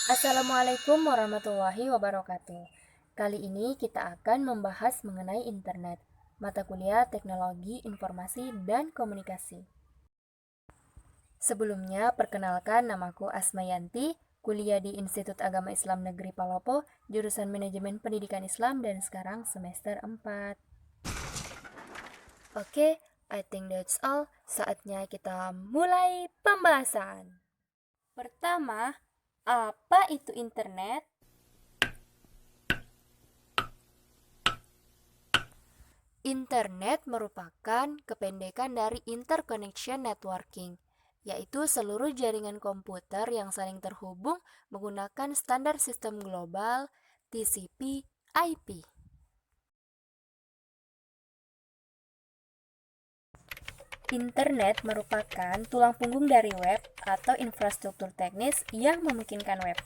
Assalamualaikum warahmatullahi wabarakatuh. Kali ini kita akan membahas mengenai internet, mata kuliah teknologi, informasi, dan komunikasi. Sebelumnya, perkenalkan namaku Asmayanti, kuliah di Institut Agama Islam Negeri Palopo, jurusan Manajemen Pendidikan Islam dan sekarang semester 4. Oke, I think that's all. Saatnya kita mulai pembahasan. Pertama, apa itu internet? Internet merupakan kependekan dari Interconnection Networking, yaitu seluruh jaringan komputer yang saling terhubung menggunakan standar sistem global TCP/IP. Internet merupakan tulang punggung dari web atau infrastruktur teknis yang memungkinkan web.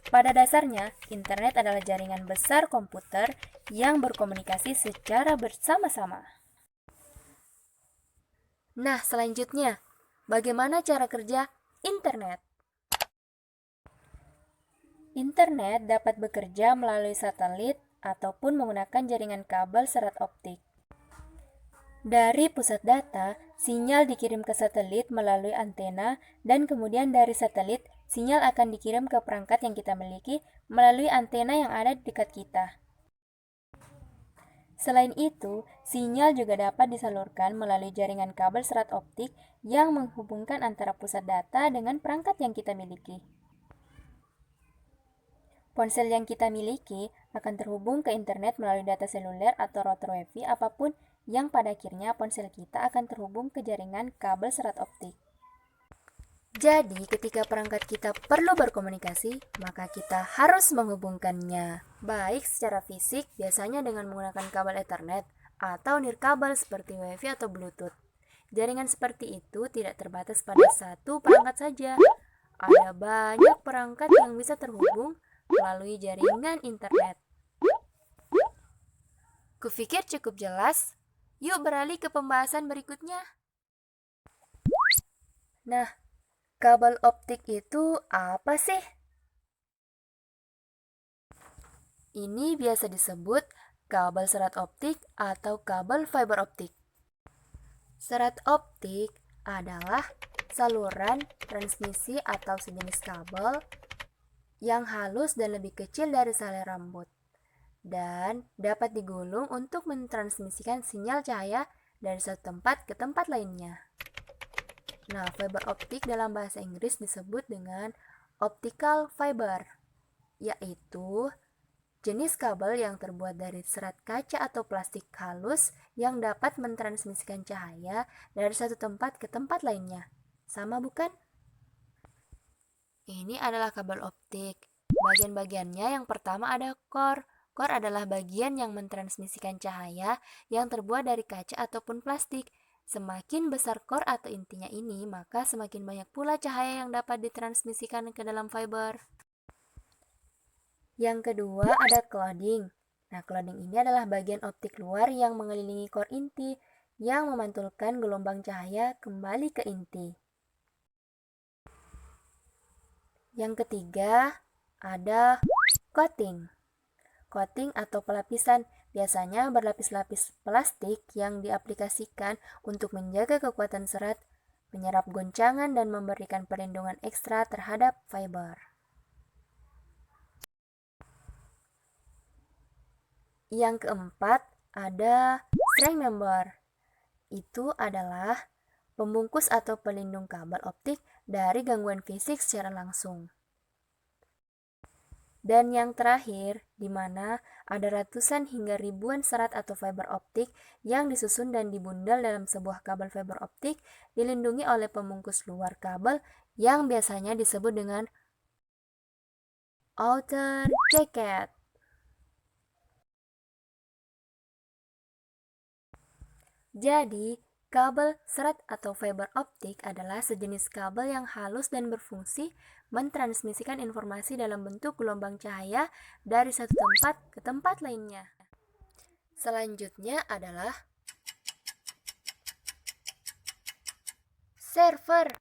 Pada dasarnya, internet adalah jaringan besar komputer yang berkomunikasi secara bersama-sama. Nah, selanjutnya, bagaimana cara kerja internet? Internet dapat bekerja melalui satelit ataupun menggunakan jaringan kabel serat optik. Dari pusat data, sinyal dikirim ke satelit melalui antena dan kemudian dari satelit, sinyal akan dikirim ke perangkat yang kita miliki melalui antena yang ada di dekat kita. Selain itu, sinyal juga dapat disalurkan melalui jaringan kabel serat optik yang menghubungkan antara pusat data dengan perangkat yang kita miliki. Ponsel yang kita miliki akan terhubung ke internet melalui data seluler atau router WiFi apapun yang pada akhirnya ponsel kita akan terhubung ke jaringan kabel serat optik. Jadi, ketika perangkat kita perlu berkomunikasi, maka kita harus menghubungkannya. Baik secara fisik, biasanya dengan menggunakan kabel Ethernet, atau nirkabel seperti WiFi atau Bluetooth. Jaringan seperti itu tidak terbatas pada satu perangkat saja. Ada banyak perangkat yang bisa terhubung melalui jaringan internet. Kupikir cukup jelas. Yuk beralih ke pembahasan berikutnya. Nah, kabel optik itu apa sih? Ini biasa disebut kabel serat optik atau kabel fiber optik. Serat optik adalah saluran transmisi atau sejenis kabel yang halus dan lebih kecil dari selai rambut dan dapat digulung untuk mentransmisikan sinyal cahaya dari satu tempat ke tempat lainnya. Nah, fiber optik dalam bahasa Inggris disebut dengan optical fiber, yaitu jenis kabel yang terbuat dari serat kaca atau plastik halus yang dapat mentransmisikan cahaya dari satu tempat ke tempat lainnya. Sama bukan? Ini adalah kabel optik. Bagian-bagiannya yang pertama ada core. Core adalah bagian yang mentransmisikan cahaya yang terbuat dari kaca ataupun plastik. Semakin besar core atau intinya ini, maka semakin banyak pula cahaya yang dapat ditransmisikan ke dalam fiber. Yang kedua ada clouding. Nah, clouding ini adalah bagian optik luar yang mengelilingi core inti yang memantulkan gelombang cahaya kembali ke inti. Yang ketiga ada coating. Coating atau pelapisan biasanya berlapis-lapis plastik yang diaplikasikan untuk menjaga kekuatan serat, menyerap goncangan dan memberikan perlindungan ekstra terhadap fiber. Yang keempat ada string member. Itu adalah pembungkus atau pelindung kabel optik dari gangguan fisik secara langsung. Dan yang terakhir, di mana ada ratusan hingga ribuan serat atau fiber optik yang disusun dan dibundel dalam sebuah kabel fiber optik dilindungi oleh pembungkus luar kabel yang biasanya disebut dengan outer jacket. Jadi, kabel serat atau fiber optik adalah sejenis kabel yang halus dan berfungsi mentransmisikan informasi dalam bentuk gelombang cahaya dari satu tempat ke tempat lainnya. Selanjutnya adalah server.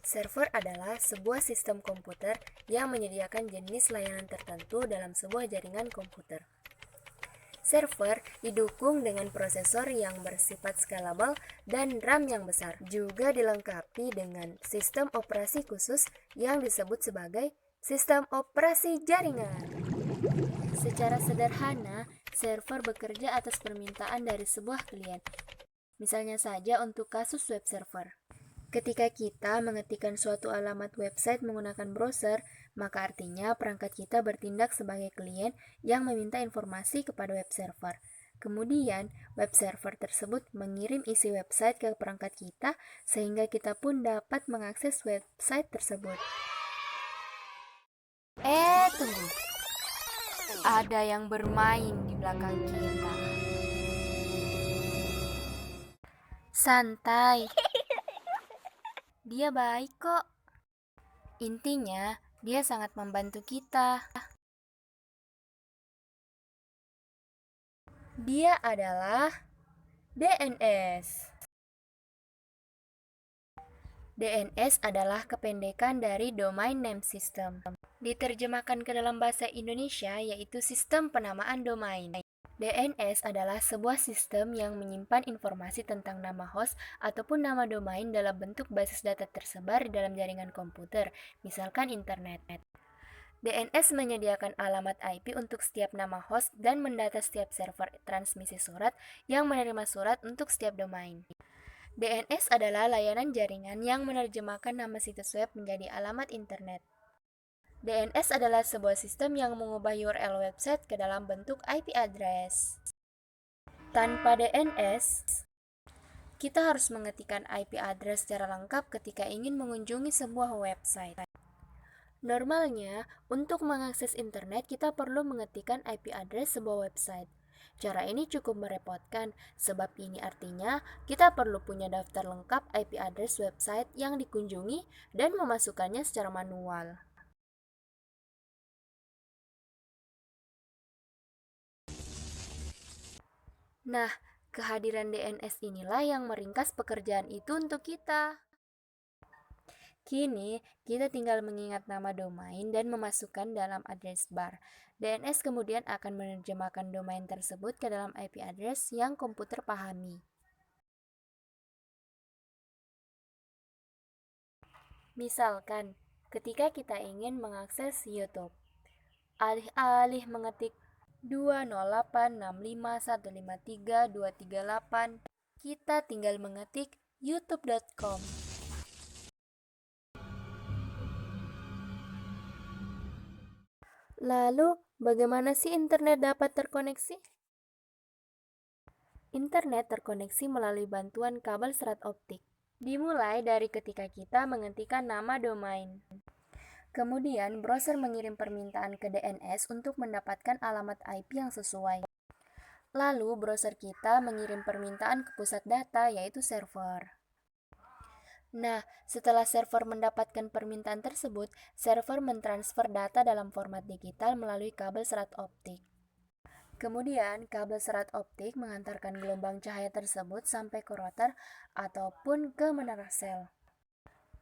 Server adalah sebuah sistem komputer yang menyediakan jenis layanan tertentu dalam sebuah jaringan komputer. Server didukung dengan prosesor yang bersifat scalable dan RAM yang besar. Juga dilengkapi dengan sistem operasi khusus yang disebut sebagai sistem operasi jaringan. Secara sederhana, server bekerja atas permintaan dari sebuah klien. Misalnya saja untuk kasus web server. Ketika kita mengetikkan suatu alamat website menggunakan browser, maka artinya perangkat kita bertindak sebagai klien yang meminta informasi kepada web server. Kemudian, web server tersebut mengirim isi website ke perangkat kita sehingga kita pun dapat mengakses website tersebut. Tunggu. Ada yang bermain di belakang kita. Santai. Dia baik kok. Intinya, dia sangat membantu kita. Dia adalah DNS. DNS adalah kependekan dari Domain Name System. Diterjemahkan ke dalam bahasa Indonesia yaitu Sistem Penamaan Domain. DNS adalah sebuah sistem yang menyimpan informasi tentang nama host ataupun nama domain dalam bentuk basis data tersebar di dalam jaringan komputer, misalkan internet. DNS menyediakan alamat IP untuk setiap nama host dan mendata setiap server transmisi surat yang menerima surat untuk setiap domain. DNS adalah layanan jaringan yang menerjemahkan nama situs web menjadi alamat internet. DNS adalah sebuah sistem yang mengubah URL website ke dalam bentuk IP address. Tanpa DNS, kita harus mengetikkan IP address secara lengkap ketika ingin mengunjungi sebuah website. Normalnya, untuk mengakses internet kita perlu mengetikkan IP address sebuah website. Cara ini cukup merepotkan, sebab ini artinya kita perlu punya daftar lengkap IP address website yang dikunjungi dan memasukkannya secara manual. Nah, kehadiran DNS inilah yang meringkas pekerjaan itu untuk kita. Kini, kita tinggal mengingat nama domain dan memasukkan dalam address bar. DNS kemudian akan menerjemahkan domain tersebut ke dalam IP address yang komputer pahami. Misalkan, ketika kita ingin mengakses YouTube, alih-alih mengetik 20865153238, kita tinggal mengetik youtube.com. Lalu, bagaimana sih internet dapat terkoneksi? Internet terkoneksi melalui bantuan kabel serat optik. Dimulai dari ketika kita mengetikkan nama domain. Kemudian, browser mengirim permintaan ke DNS untuk mendapatkan alamat IP yang sesuai. Lalu, browser kita mengirim permintaan ke pusat data, yaitu server. Nah, setelah server mendapatkan permintaan tersebut, server mentransfer data dalam format digital melalui kabel serat optik. Kemudian, kabel serat optik mengantarkan gelombang cahaya tersebut sampai ke router ataupun ke menara sel.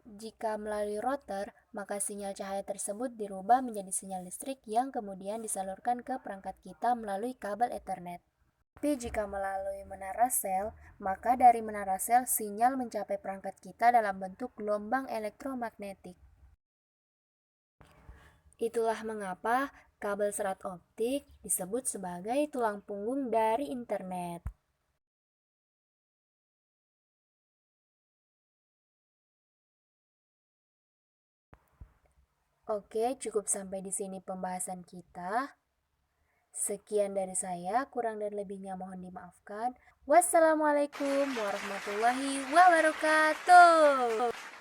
Jika melalui router, maka sinyal cahaya tersebut dirubah menjadi sinyal listrik yang kemudian disalurkan ke perangkat kita melalui kabel Ethernet. Tapi jika melalui menara sel, maka dari menara sel sinyal mencapai perangkat kita dalam bentuk gelombang elektromagnetik. Itulah mengapa kabel serat optik disebut sebagai tulang punggung dari internet. Oke, cukup sampai di sini pembahasan kita. Sekian dari saya, kurang dan lebihnya mohon dimaafkan. Wassalamualaikum warahmatullahi wabarakatuh.